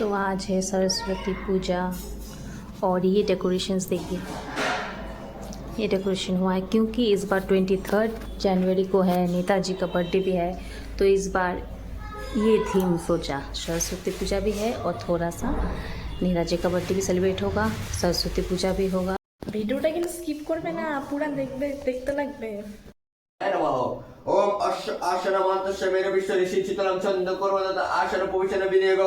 तो आज है सरस्वती पूजा और ये डेकोरेशंस देखिए, ये डेकोरेशन हुआ है क्योंकि इस बार 23 जनवरी को है, नेताजी का बर्थडे भी है। तो इस बार ये थीम सोचा, सरस्वती पूजा भी है और थोड़ा सा नेताजी का बर्थडे भी सेलिब्रेट होगा, सरस्वती पूजा भी होगा। ভিডিওটা কিন্তু স্কিপ করবে না, পুরো দেখবে, দেখতে লাগবে। ओम आशनमान्तस्य मेन विश्वनिशिचितलं छन्दकर्मदत्त आशन उपविशन विनियोग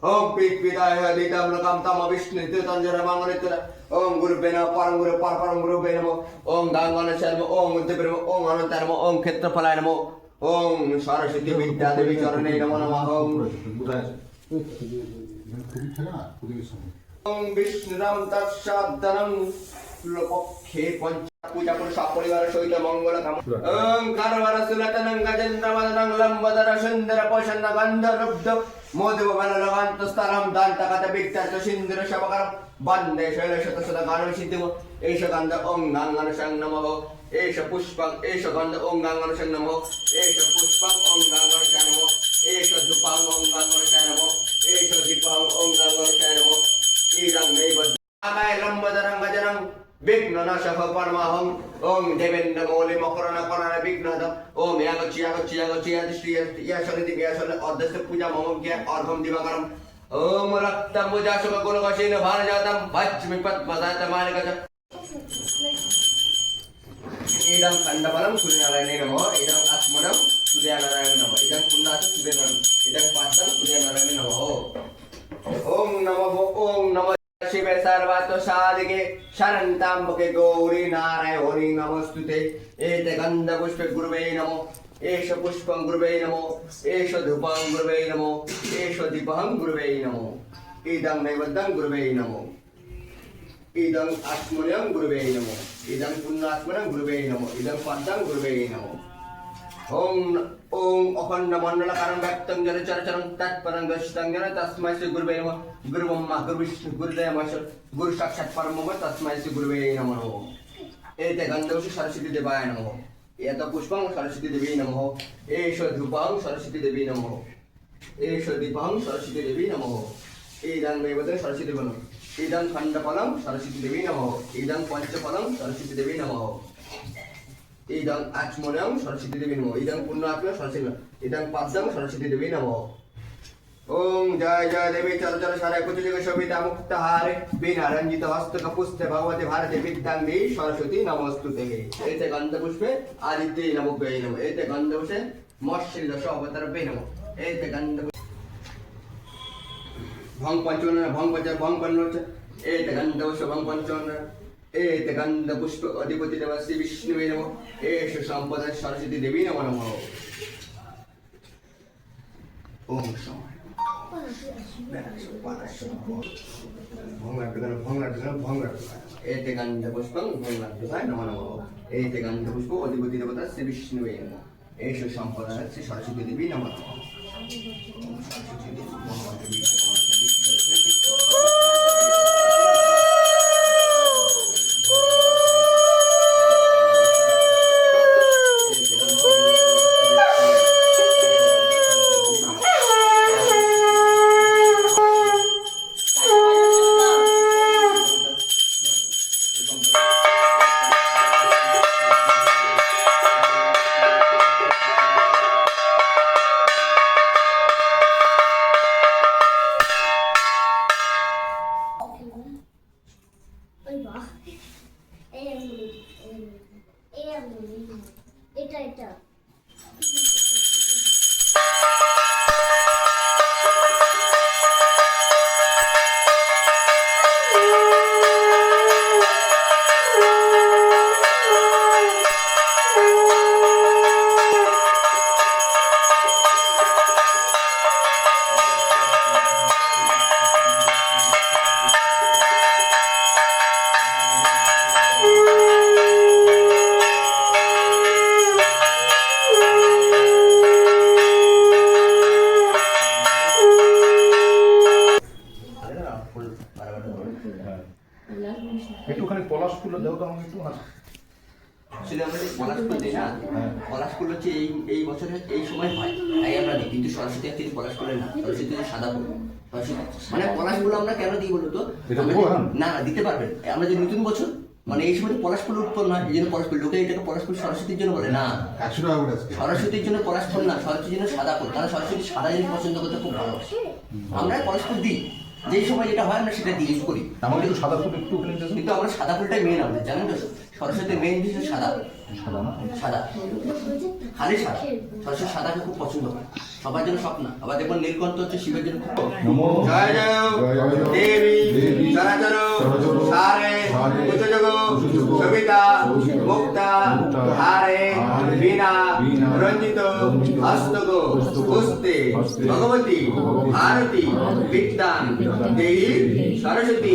ओम पिताय दितं लकं तम विष्णुतीर्थंजन मंगलितर ओम गुरुभ्यो नमः परम गुरु परम गुरुभ्यो नमः ओम गांगणेशाय नमः ओम उद्दीपनाय नमः ओम अनन्ताय नमः ओम क्षेत्रफलाय नमः ओम सरस्वती विद्यादेवी चरणे नमो नमः ओम विष्णुराम तत्साधनं लोपक्षे पंच पूजा पुरुष परिवार सहित मंगल काम ओम कारवार सुलतनं गजेन्द्रवदनं लंबोदर सुंदर पोषण गंधर्व मोदववन लगांत स्तरम दांतकत विक्तर सुंदर शबकरम वंदे शैलशत सदा गानम सिद्धिम एष गंध ओम गांगन संग नमः एष पुष्पं एष गंध ओम गांगन संग नमः एष पुष्पं ओम गांगन संग नमः एष धूपं ओम गांगन संग नमः एष दीपं ओम गांगन संग नमः ईरं नैव आगाय लंबोदरं गजनं विघ्ननाशः परमाहं ओम देवेन्द्र मौलि मकरण करण विघ्नहतम ओम यागच्छि यादिष्टि याशलिति याशल अर्धस्य पूजा मम क्या अर्घं दिवाकरम ओम रक्तं मुजासुक गुणकशेन भारजातं वज्मि पद्मदातमानिकच इदं खण्डफलं सूर्यनारायणे नमः इदं आत्मनं सूर्यनारायणे नमः इदं पुण्णात् सूर्यनारायण इदं पात्रं सूर्यनारायणे नमः ओम नमः शिवे सर्वात् साधिके शरन्ताम्बके गौरी नारायणी नमस्तुते एते गन्धपुष्पे गुरुवे नमो एष पुष्पं गुरुवे नमो एष धूपं गुरुवे नमो एष दीपं गुरुवे नमो इदं नैवेद्यं गुरुवे नमो इदं आत्मनं गुरुवे नमो इदं पुण्यात्मनं गुरुवे नमो इदं पद्मं गुरुवे नमो ओम ओम अखंड मंडल कारण व्यक्तं जन चरचरं तत्परं गच्छतं जन तस्मै श्री गुरुवे नमः गुरु ब्रह्मा गुरु विष्णु गुरुदेव महेश्वर गुरु साक्षात् परब्रह्म तस्मै श्री गुरुवे नमः एते गन्धपुष्पं सरस्वती देवाय नमः एत पुष्पं सरस्वती देवी नमः एष धूपं सरस्वती देवी नमः एष दीपं सरस्वती देवी नमः इदं नैवेद्यं सरस्वती देवी नमः इदं खण्डफलं सरस्वती देवी नमः इदं पंचफलं सरस्वती देवी नमः इदं आचमनं सरस्वती देवी नमः इदं पुण्यात्मनं सरस्वती नमः इदं पद्मं सरस्वती देवी नमः ओम जय जय देवी चल चल सारे कुचलिक शोभिता मुक्तहारे बिना रंजित हस्तक पुष्पे भगवती भारती विद्याङ्गी सरस्वती नमस्तुते एते गन्धपुष्पे आदित्ये नमोभ्ये नमः एते गन्धपुष्पे मत्स्य दश अवतारभ्ये नमः एते गन्धपुष्पे भंग पंचवन भंग पंच भंग पन्नोच एते गन्धपुष्पे भंग पंचवन एते गन्धपुष्प अधिपति देव श्री विष्णुवे नमः एष संपदा सरस्वती देवी नमो नमः ओम शांति एते गन्धपुष्पं भंगलाभ्युताय नमो नमः एते गन्धपुष्प अधिपति देवता श्री विष्णुवे नमः एष संपदा श्री सरस्वती देवी नमो नमः এটা একটুখানি পলাশ ফুল দাও তো আমাকে একটু আসলে আমরা যে পলাশফুল দিই না, পলাশফুল হচ্ছে এই বছরে এই সময় হয়, তাই আমরা দিই। কিন্তু সরস্বতী হচ্ছে পলাশফুলের না, সরস্বতী হচ্ছে সাদা ফুল। মানে পলাশফুল আমরা কেন দিই বলো তো? না দিতে পারবেন, আমরা যে নতুন বছর মানে এই সময় পলাশ ফুল উৎপন্ন হয়, এই জন্য পলাশ ফুল। লোকে এটাকে পলাশ ফুল সরস্বতীর জন্য বলে না, সরস্বতীর জন্য পলাশ ফুল না, সরস্বতীর জন্য সাদা ফুল। কারণ সরস্বতী সাদা জিনিস পছন্দ করতে খুব ভালোবাসে। আমরা পলাশ ফুল দিই, যেই সময় যেটা হয় আমরা সেটা ইউজ করি। আমাকে একটু সাদা ফুল একটু কিন্তু আমরা সাদা ফুলটাই মেন, আমাদের জানেন তো সরস্বতীর মেন জিনিস সাদা, সাদা না সাদা, খালি সাদা। সরস্বতী সাদাকে খুব পছন্দ করে, সবার জন্য সব না। আবার দেখুন নীলকণ্ঠ হচ্ছে শিবের জন্য খুব। জয় জয় দেবী চরাচর সারে উচ্চযোগ সবিতা মুক্তা হারে বীণা রঞ্জিত হস্তক পুস্তে ভগবতী ভারতী বিদ্যান দেহি সরস্বতী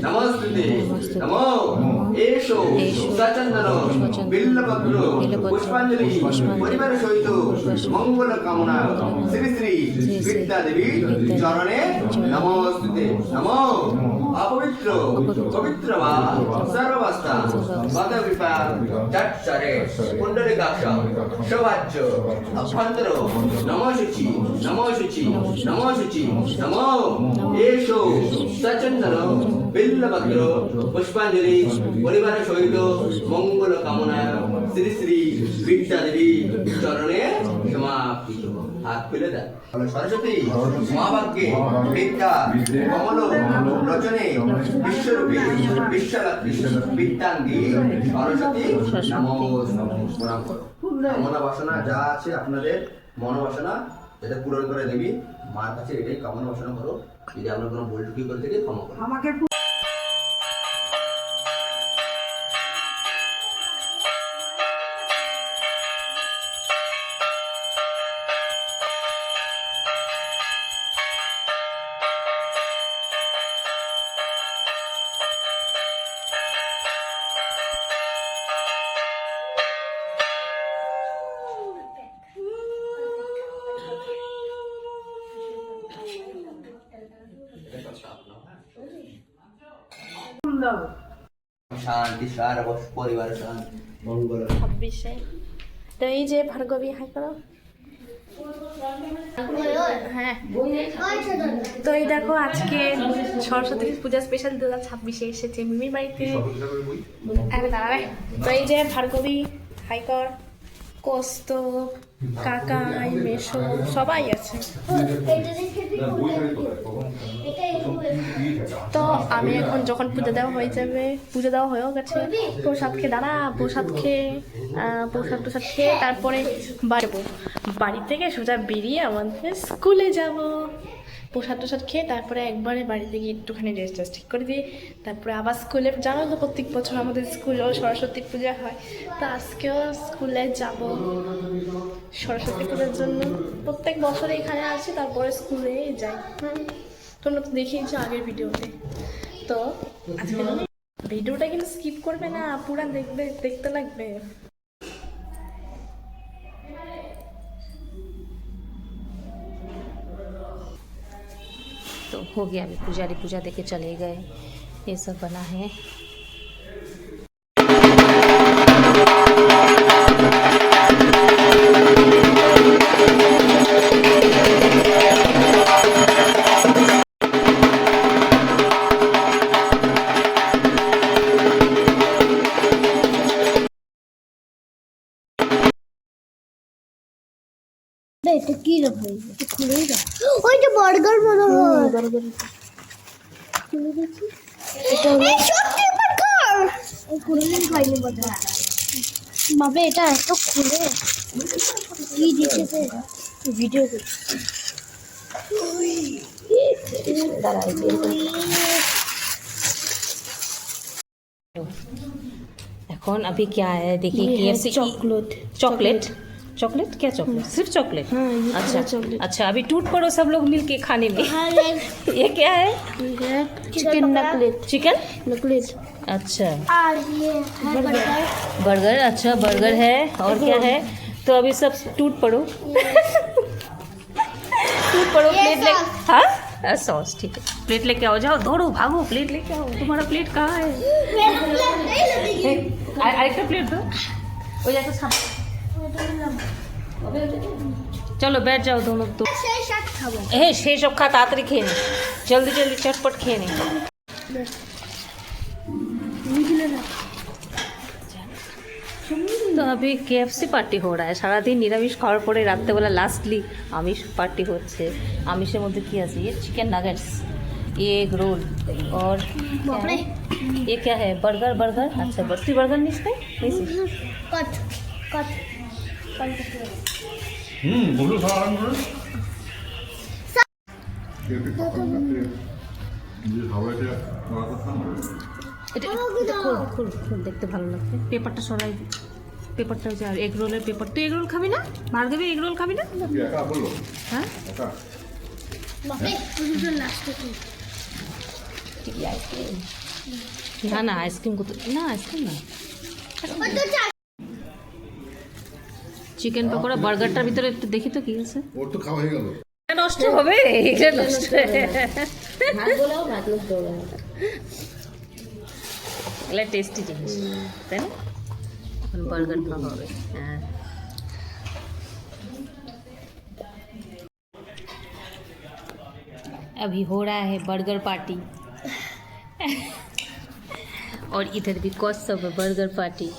নমস্তুতে নমো এষো সচন্দন বিল্লপত্র পুষ্পাঞ্জলি পরিবার সহিত মঙ্গল কামনা শ্রী শ্রী বিদ্যা দেবী চরণে নমস্তুতে নমো অপবিত্র পবিত্র বা সর্বাবস্থা মত বিপাক চট্চরে পুণ্ডরিকাক্ষ সৌভাজ্য অভ্যন্তর নমো শুচি নমো শুচি নমো শুচি নমো এষো সচন্দন বিল্লপত্র পুষ্পাঞ্জলি পরিবার সহিত মঙ্গল কামনা শ্রী শ্রী বিদ্যা দেবী চরণে সমাপ্তি। হাত খুলে দেয় সরস্বতী মহাভাগ্যে বিদ্যা কমল রচনে বিশ্বরূপে বিশ্বরাত্রি বিদ্যাঙ্গী সরস্বতী প্রণাম করো। কামনা বাসনা যা আছে আপনাদের মনোবাসনা যাতে পূরণ করে দেবী মার কাছে এটাই কামনা বাসনা করো। যদি আপনার কোনো ভুল ত্রুটি করে থেকে ক্ষমা করো। শান্তি সারা পরিবার শান্তি মঙ্গল। 26-এ তো এই যে ভার্গবী হাই করো। হ্যাঁ তো এই দেখো আজকে সরস্বতী পূজা স্পেশাল 2026-এ এসেছে মিমির বাড়িতে। আরে দাঁড়াবে। তো এই যে ভার্গবী হাই কর, কস্ত কাকাই মেশো সবাই আছে। তো আমি এখন যখন পুজো দেওয়া হয়ে যাবে, পুজো দেওয়া হয়েও গেছে, প্রসাদ খেয়ে প্রসাদ খেয়ে তারপরে বাড়ি থেকে সোজা বেরিয়ে আমাদের স্কুলে যাব। প্রসাদ খেয়ে তারপরে একবারে বাড়িতে গিয়ে একটুখানি রেস্ট ঠিক করে দিয়ে তারপরে আবার স্কুলে। জানো তো প্রত্যেক বছর আমাদের স্কুলেও সরস্বতী পূজা হয়, তো আজকেও স্কুলে যাব সরস্বতী পূজার জন্য। প্রত্যেক বছর এখানে আসি তারপরে স্কুলে যাই। তোমরা তো দেখিয়েছো আগের ভিডিওতে। তো আজকে ভিডিওটা কিন্তু স্কিপ করবে না, পুরা দেখতে লাগবে। तो हो गया, अभी पुजारी पूजा देके चले गए। ये सब बना है। এটা কি রকম খুলে যা ওইটা বার্গার মনে হয় খুলে দেখি এটা হলো সত্যি বার্গার এই খুলে খাইনি বার্গার বাবে এটা এত খুলে কি দিতেছে ভিডিও করছে এখন अभी क्या है देखिए, KFC चॉकलेट क्या चॉकलेट? सिर्फ चॉकलेट? अच्छा अच्छा, अभी टूट पड़ो सब लोग मिलके खाने में। ये क्या है? चिकन नकलेट अच्छा और ये बर्गर। अच्छा बर्गर है, और क्या है? तो अभी सब टूट पड़ो प्लेट ले। हाँ सॉस ठीक है, प्लेट लेके आओ, जाओ दौड़ो भागो, प्लेट लेके आओ। तुम्हारा प्लेट कहाँ है? अरेक्टा प्लेट दो। ওই একটা चलो बैठ जाओ दोनों तो সেই শাক খাবো সেই সব খা তাড়াতাড়ি খেয়ে নে जल्दी जल्दी चटपट खेয়ে নে तो अभी KFC पार्टी हो रहा है सारा दिन निरामिष खाওয়ার পরে রাত্রেবেলা লাস্টলি আমিষ পার্টি হচ্ছে আমিষের মধ্যে কি আছে ये चिकन नगेट्स ये एग रोल और क्या है? ये क्या है बर्गर बर्गर अच्छा बस्ती बर्गर नहीं इसमें কট কট বললো সারা করে এটা খুল খুল দেখতে ভালো লাগছে পেপারটা সরাই দি পেপারটা যে আর এগ রোলের পেপার তুই এগ রোল খাবি না ভার্গবী এগ রোল খাবি না একা বললো হ্যাঁ একা বাপরে পুজোর লাস্টে আইসক্রিম না না আইসক্রিম কত না আইসক্রিম না চিকেন পকোড়া বার্গারটার ভিতরে একটু দেখি তো কি আছে ওর তো খাওয়া হয়ে গেল নষ্ট হবে এটা নষ্ট এগুলো টেস্টি জিনিস তাই না এখন বার্গার খাওয়া হবে হ্যাঁ अभी हो रहा है बर्गर पार्टी और इधर भी कौन सब है बर्गर पार्टी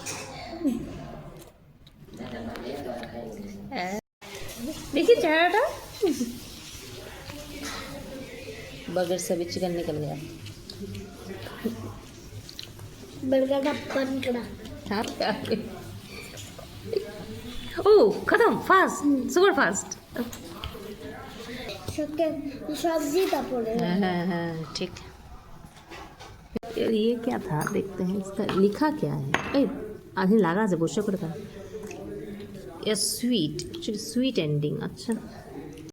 देखिए चेहरा बर्गर से भी चिकन निकल गया बर्गर का बन करा हाँ ओह खत्म फास्ट सुपर फास्ट सब्जी तापड़े हाँ हाँ ठीक ये क्या था देखते हैं इसका लिखा क्या है ए आधी लगा से बोशो करता ये स्वीट एक्चुअली स्वीट एंडिंग अच्छा